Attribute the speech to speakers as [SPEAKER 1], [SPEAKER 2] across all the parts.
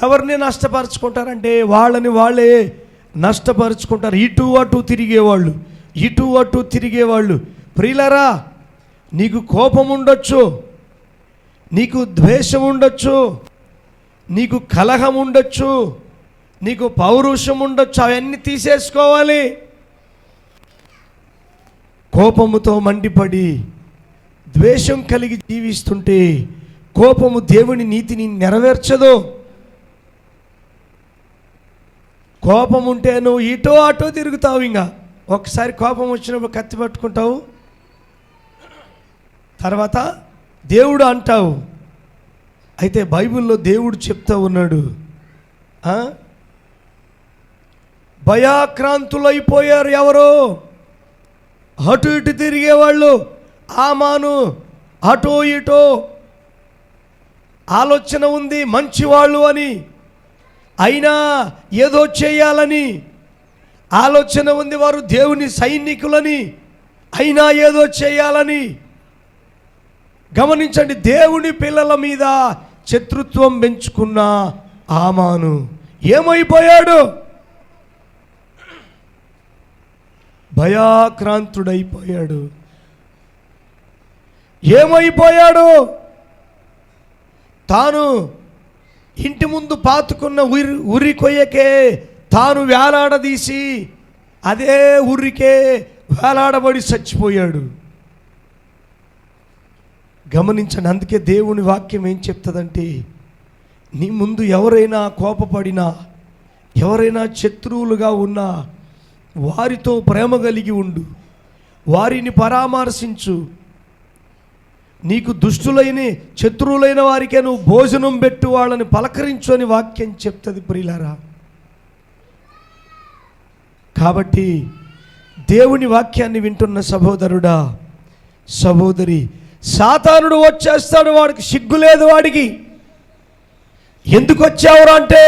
[SPEAKER 1] ఎవరిని నష్టపరుచుకుంటారంటే వాళ్ళని వాళ్ళే నష్టపరుచుకుంటారు. ఇటు అటు తిరిగేవాళ్ళు. ప్రియులారా, నీకు కోపం ఉండొచ్చు, నీకు ద్వేషం ఉండొచ్చు, నీకు కలహం ఉండొచ్చు, నీకు పౌరుషం ఉండొచ్చు. అవన్నీ తీసేసుకోవాలి. కోపముతో మండిపడి ద్వేషం కలిగి జీవిస్తుంటే కోపము దేవుని నీతిని నెరవేర్చదు. కోపం ఉంటే నువ్వు ఇటో అటో తిరుగుతావు. ఇంకా ఒకసారి కోపం వచ్చినప్పుడు కత్తి పట్టుకుంటావు, తర్వాత దేవుడు అంటావు. అయితే బైబిల్లో దేవుడు చెప్తా ఉన్నాడు, భయాక్రాంతులైపోయారు ఎవరో, అటు ఇటు తిరిగేవాళ్ళు. ఆమాను అటో ఇటో ఆలోచన ఉంది మంచివాళ్ళు అని, అయినా ఏదో చేయాలని ఆలోచన ఉంది. వారు దేవుని సైనికులని, అయినా ఏదో చేయాలని. గమనించండి, దేవుని పిల్లల మీద శత్రుత్వం పెంచుకున్న ఆమాను ఏమైపోయాడు? భయాక్రాంతుడైపోయాడు. ఏమైపోయాడు? తాను ఇంటి ముందు పాతుకున్న ఉరి కొయ్యకే తాను వేలాడదీసి అదే ఉర్రికే వేలాడబడి చచ్చిపోయాడు. గమనించండి, అందుకే దేవుని వాక్యం ఏం చెప్తుందంటే, నీ ముందు ఎవరైనా కోపపడినా, ఎవరైనా శత్రువులుగా ఉన్నా వారితో ప్రేమ కలిగి ఉండు, వారిని పరామర్శించు. నీకు దుష్టులైన శత్రువులైన వారికే నువ్వు భోజనం పెట్టు, వాళ్ళని పలకరించు అని వాక్యం చెప్తుంది ప్రియులారా. కాబట్టి దేవుని వాక్యాన్ని వింటున్న సహోదరుడా, సహోదరి, సాతానుడు వచ్చేస్తాడు, వాడికి సిగ్గు లేదు. వాడికి ఎందుకు వచ్చావురా అంటే,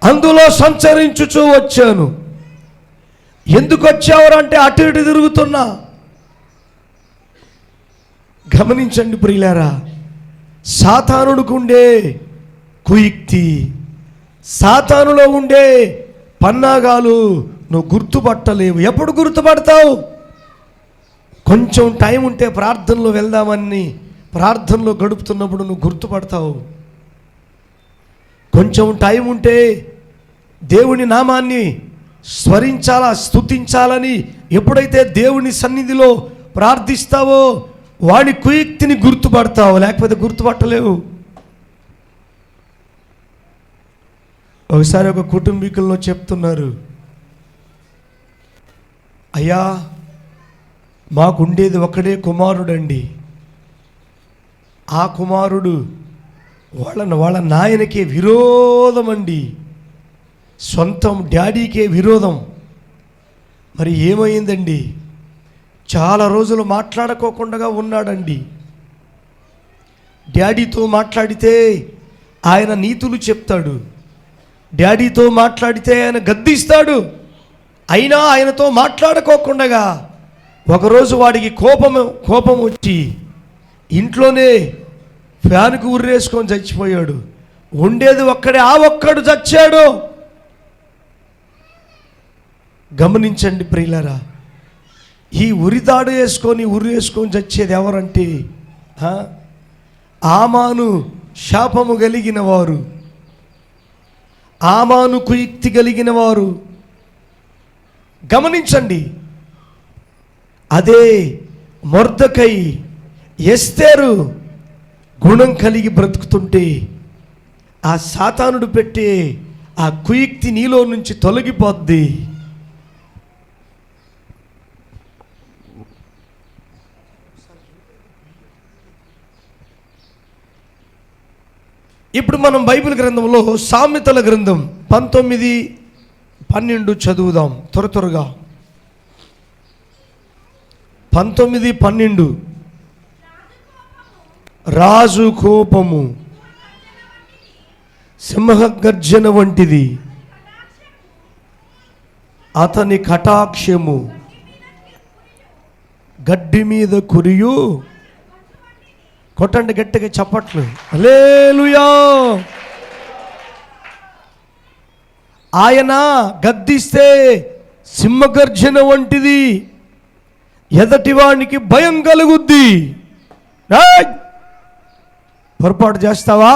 [SPEAKER 1] అందులో సంచరించుచూ వచ్చాను. ఎందుకు వచ్చావురా అంటే, అటు ఇటు తిరుగుతున్నా. గమనించండి ప్రియులారా, సాతానుడికి ఉండే కుయుక్తి, సాతానులో ఉండే పన్నాగాలు నువ్వు గుర్తుపట్టలేవు. ఎప్పుడు గుర్తుపడతావు? కొంచెం టైం ఉంటే ప్రార్థనలో వెళ్దామని ప్రార్థనలో గడుపుతున్నప్పుడు నువ్వు గుర్తుపడతావు. కొంచెం టైం ఉంటే దేవుని నామాన్ని స్మరించాలా, స్తుతించాలని ఎప్పుడైతే దేవుని సన్నిధిలో ప్రార్థిస్తావో వాడి కుయుక్తిని గుర్తుపడతావు, లేకపోతే గుర్తుపట్టలేవు. ఒకసారి ఒక కుటుంబీకుల్లో చెప్తున్నారు, అయ్యా మాకుండేది ఒకడే కుమారుడండి. ఆ కుమారుడు వాళ్ళ నాయనకే విరోధం అండి, సొంతం డాడీకే విరోధం. మరి ఏమైందండి? చాలా రోజులు మాట్లాడుకోకుండా ఉన్నాడండి. డాడీతో మాట్లాడితే ఆయన నీతులు చెప్తాడు, డాడీతో మాట్లాడితే ఆయన గద్దిస్తాడు. అయినా ఆయనతో మాట్లాడుకోకుండా ఒకరోజు వాడికి కోపం వచ్చి ఇంట్లోనే ఫ్యాన్కు ఉర్రేసుకొని చచ్చిపోయాడు. ఉండేది ఒక్కడే, ఆ ఒక్కడు చచ్చాడు. గమనించండి ప్రియులారా, ఈ ఉరిదాడు ఉరేసుకొని చచ్చేది ఎవరంటే ఆమాను శాపము కలిగిన వారు, ఆమాను కుయుక్తి కలిగిన వారు. గమనించండి, అదే మొర్దెకై ఎస్తేరు గుణం కలిగి బ్రతుకుతుంటే ఆ సాతానుడు పెట్టే ఆ కుయుక్తి నీలో నుంచి తొలగిపోద్ది. ఇప్పుడు మనం బైబిల్ గ్రంథంలో సామెతల గ్రంథం 19:12 చదువుదాం త్వరగా. 19:12 రాజు కోపము సింహగర్జన వంటిది, అతని కటాక్షము గడ్డి మీద కురియు. కొట్టండి గట్టిగా చప్పట్లు, హల్లెలూయా. ఆయన గద్దిస్తే సింహగర్జన వంటిది, ఎదటివానికి భయం కలుగుద్ది. పొరపాటు చేస్తావా?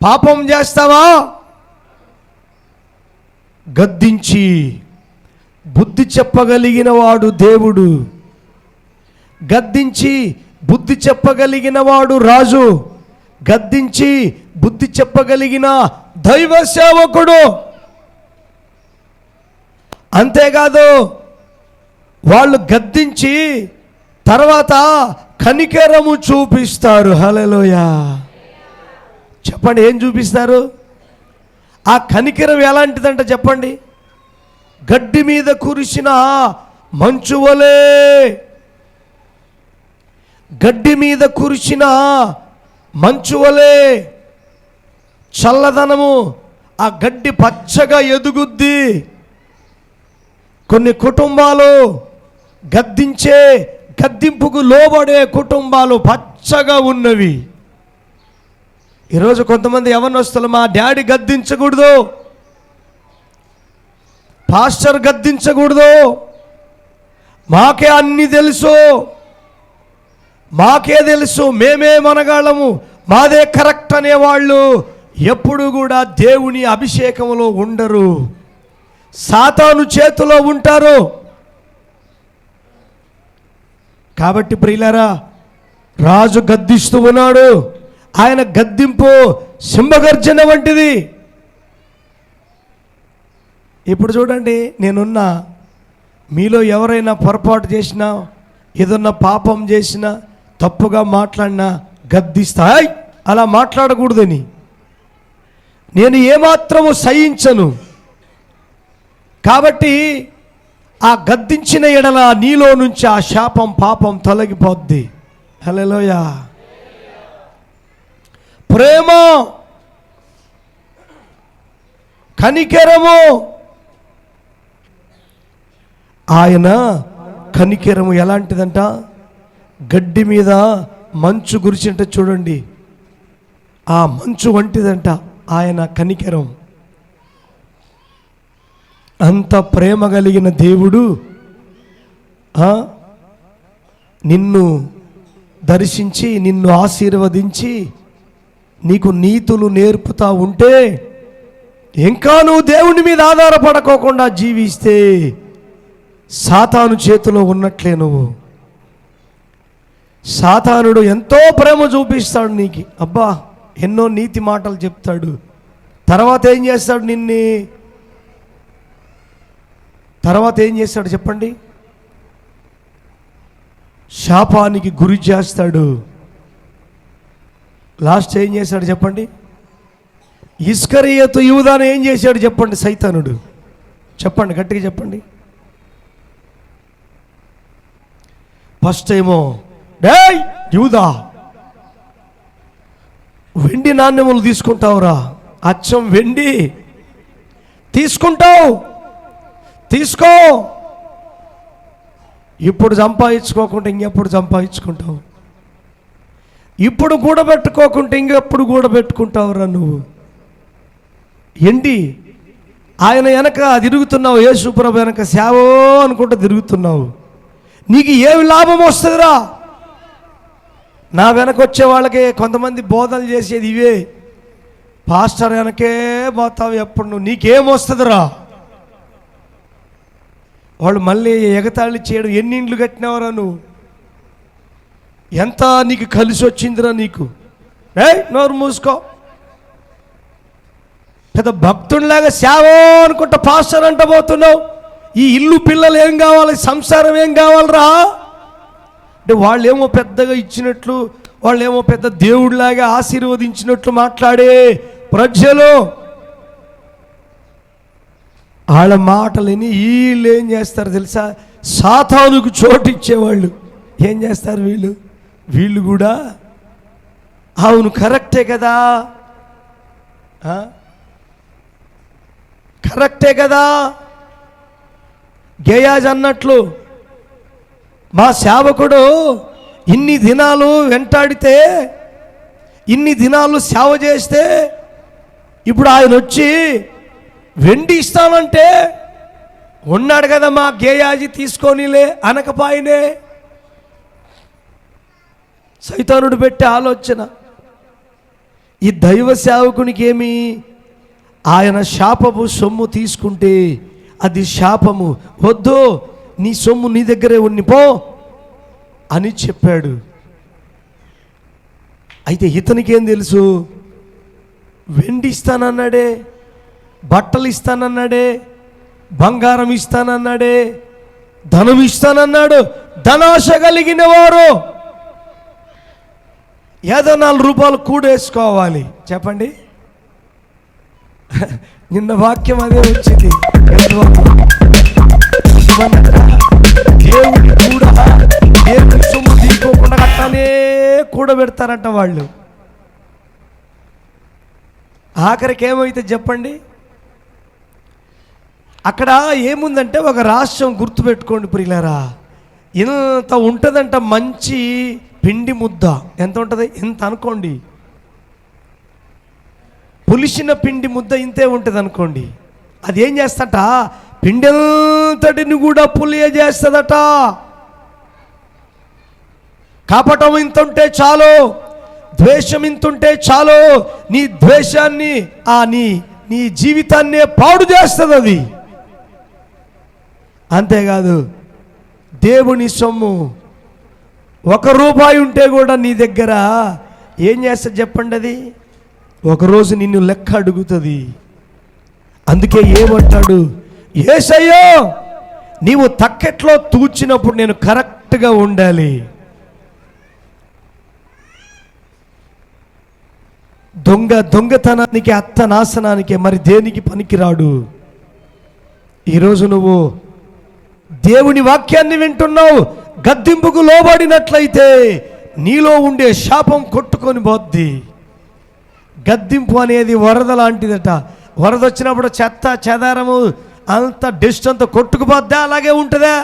[SPEAKER 1] పాపం చేస్తావా? గద్దించి బుద్ధి చెప్పగలిగిన వాడు దేవుడు, గద్దించి బుద్ధి చెప్పగలిగిన వాడు రాజు, గద్దించి బుద్ధి చెప్పగలిగిన దైవ సేవకుడు. అంతేకాదు, వాళ్ళు గద్దించి తర్వాత కనికరము చూపిస్తారు. హల్లెలూయా. చెప్పండి, ఏం చూపిస్తారు? ఆ కనికరం ఎలాంటిదంట చెప్పండి? గడ్డి మీద కురిసిన మంచు వలె, గడ్డి మీద కురిసిన మంచు వలె చల్లదనము. ఆ గడ్డి పచ్చగా ఎదుగుద్ది. కొన్ని కుటుంబాలు గద్దింపుకు లోబడే కుటుంబాలు పచ్చగా ఉన్నవి. ఈరోజు కొంతమంది యవ్వనస్తులు, మా డాడీ గద్దించకూడదు, పాస్టర్ గద్దించకూడదు, మాకే అన్నీ తెలుసు, మాకే తెలుసు, మేమే మనగాళ్ళము, మాదే కరెక్ట్ అనేవాళ్ళు ఎప్పుడు కూడా దేవుని అభిషేకంలో ఉండరు, సాతాను చేతిలో ఉంటారు. కాబట్టి ప్రియులారా, రాజు గద్దిస్తూ ఉన్నాడు. ఆయన గద్దింపు సింహగర్జన వంటిది. ఇప్పుడు చూడండి, నేనున్నా, మీలో ఎవరైనా పొరపాటు చేసినా, ఏదన్నా పాపం చేసినా, తప్పుగా మాట్లాడినా గద్దిస్తా, అలా మాట్లాడకూడదని నేను ఏమాత్రము సహించను. కాబట్టి ఆ గద్దించిన ఎడల నీలో నుంచి ఆ శాపం, పాపం తొలగిపోద్ది. హల్లెలూయా. ప్రేమ, కనికరము. ఆయన కనికరము ఎలాంటిదంట? గడ్డి మీద మంచు కురిసింట చూడండి, ఆ మంచు వంటిదంట ఆయన కనికరం. అంత ప్రేమ కలిగిన దేవుడు నిన్ను దర్శించి, నిన్ను ఆశీర్వదించి, నీకు నీతులు నేర్పుతా ఉంటే, ఇంకా నువ్వు దేవుని మీద ఆధారపడకోకుండా జీవిస్తే సాతాను చేతిలో ఉన్నట్లే. నువ్వు సాతానుడు ఎంతో ప్రేమ చూపిస్తాడు నీకు. అబ్బా, ఎన్నో నీతి మాటలు చెప్తాడు. తర్వాత ఏం చేస్తాడు? తర్వాత ఏం చేస్తాడు చెప్పండి? శాపానికి గురి చేస్తాడు. లాస్ట్ ఏం చేశాడు చెప్పండి? ఇస్కరియోతు యూదాను ఏం చేశాడు చెప్పండి? సైతానుడు. చెప్పండి, గట్టిగా చెప్పండి. ఫస్ట్ ఏమో, డేయ్ యూదా, వెండి నాణ్యములు తీసుకుంటావురా, అచ్చం వెండి తీసుకుంటావు, తీసుకో, ఇప్పుడు సంపాదించుకోకుండా ఇంకెప్పుడు సంపాదించుకుంటావు, ఇప్పుడు కూడబెట్టుకోకుంటే ఇంకెప్పుడు కూడబెట్టుకుంటావురా నువ్వు. ఏంటి ఆయన వెనక తిరుగుతున్నావు, యేసుప్రభు వెనక సేవో అనుకుంటూ తిరుగుతున్నావు. నీకు ఏమి లాభం వస్తుందిరా? నా వెనక వచ్చే వాళ్ళకి కొంతమంది బోధనలు చేసేది ఇవే, పాస్టర్ వెనకే పోతావు ఎప్పుడు నువ్వు, నీకేం వస్తుందిరా? వాళ్ళు మళ్ళీ ఎగతాళి చేయడం. ఎన్ని ఇండ్లు కట్టినావురా నువ్వు? ఎంత నీకు కలిసి వచ్చిందిరా నీకు? నోరు మూసుకో. పెద్ద భక్తుడిలాగా సేవో అనుకుంటా పాస్టర్ అంట పోతున్నావు. ఈ ఇల్లు పిల్లలు ఏం కావాలి, సంసారం ఏం కావాలరా అంటే వాళ్ళేమో పెద్దగా ఇచ్చినట్లు, వాళ్ళేమో పెద్ద దేవుడిలాగా ఆశీర్వదించినట్లు మాట్లాడే ప్రజలు. వాళ్ళ మాటలని వీళ్ళు ఏం చేస్తారు తెలుసా? సాతానుకు చోటు ఇచ్చేవాళ్ళు ఏం చేస్తారు? వీళ్ళు కూడా అవును కరెక్టే కదా, కరెక్టే కదా. గేయాజ్ అన్నట్లు మా సేవకుడు ఇన్ని దినాలు వెంటాడితే, ఇన్ని దినాలు సేవ చేస్తే ఇప్పుడు ఆయన వచ్చి వెండి ఇస్తానంటే ఉన్నాడు కదా మా గేయాజీ తీసుకొనిలే అనకపాయనే. సైతానుడు పెట్టే ఆలోచన. ఈ దైవ సేవకునికి ఏమి, ఆయన శాపము సొమ్ము తీసుకుంటే అది శాపము, వద్దు నీ సొమ్ము నీ దగ్గరే ఉండిపో అని చెప్పాడు. అయితే ఇతనికి ఏం తెలుసు, వెండి ఇస్తానన్నాడే, బట్టలు ఇస్తానన్నాడే, బంగారం ఇస్తానన్నాడే, ధనం ఇస్తానన్నాడు. ధనాశ కలిగిన వారు ఏదో 4 రూపాయలు కూడేసుకోవాలి. చెప్పండి, నిన్న వాక్యం అదే వచ్చింది. దేవుని కూడా దేవుని సొమ్ము తీసుకోకుండా అట్టానే కూడబెడతారంట వాళ్ళు. ఆఖరికి ఏమైతే చెప్పండి, అక్కడ ఏముందంటే ఒక రాష్ట్రం గుర్తుపెట్టుకోండి ప్రియులారా, ఇంత ఉంటుందంట మంచి పిండి ముద్ద. ఎంత ఉంటుంది? ఇంత అనుకోండి. పులిసిన పిండి ముద్ద ఇంతే ఉంటుంది అనుకోండి. అది ఏం చేస్తట, పిండి అంతటిని కూడా పులియ చేస్తుందట. కాపటం ఇంత ఉంటే చాలు, ద్వేషం ఇంత ఉంటే చాలు, నీ ద్వేషాన్ని నీ జీవితాన్నే పాడు చేస్తుంది అది. అంతేకాదు, దేవుని సొమ్ము 1 రూపాయి ఉంటే కూడా నీ దగ్గర ఏం చేస్తుంది చెప్పండి, అది ఒకరోజు నిన్ను లెక్క అడుగుతుంది. అందుకే ఏమంటాడు, యేసయ్యో నీవు తక్కెట్లో తూచినప్పుడు నేను కరెక్ట్గా ఉండాలి. దొంగతనానికి, అత్త నాశనానికి, మరి దేనికి పనికిరాడు. ఈరోజు నువ్వు దేవుని వాక్యాన్ని వింటున్నావు, గద్దింపుకు లోబడినట్లయితే నీలో ఉండే శాపం కొట్టుకొని పోద్ది. గద్దింపు అనేది వరద లాంటిదట. వరద వచ్చినప్పుడు చెత్త చెదారము అంత డస్ట్ అంతా కొట్టుకుపోద్దా? అలాగే ఉంటుందా?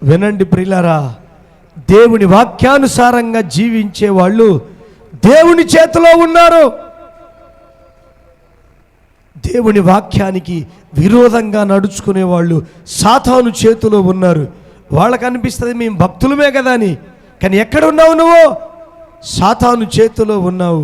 [SPEAKER 1] వినండి ప్రియులారా, దేవుని వాక్యానుసారంగా జీవించే వాళ్ళు దేవుని చేతిలో ఉన్నారు. దేవుని వాక్యానికి విరోధంగా నడుచుకునే వాళ్ళు సాతాను చేతిలో ఉన్నారు. వాళ్ళకు అనిపిస్తుంది మేము భక్తులమే కదా అని, కానీ ఎక్కడ ఉన్నావు నువ్వు? సాతాను చేతిలో ఉన్నావు.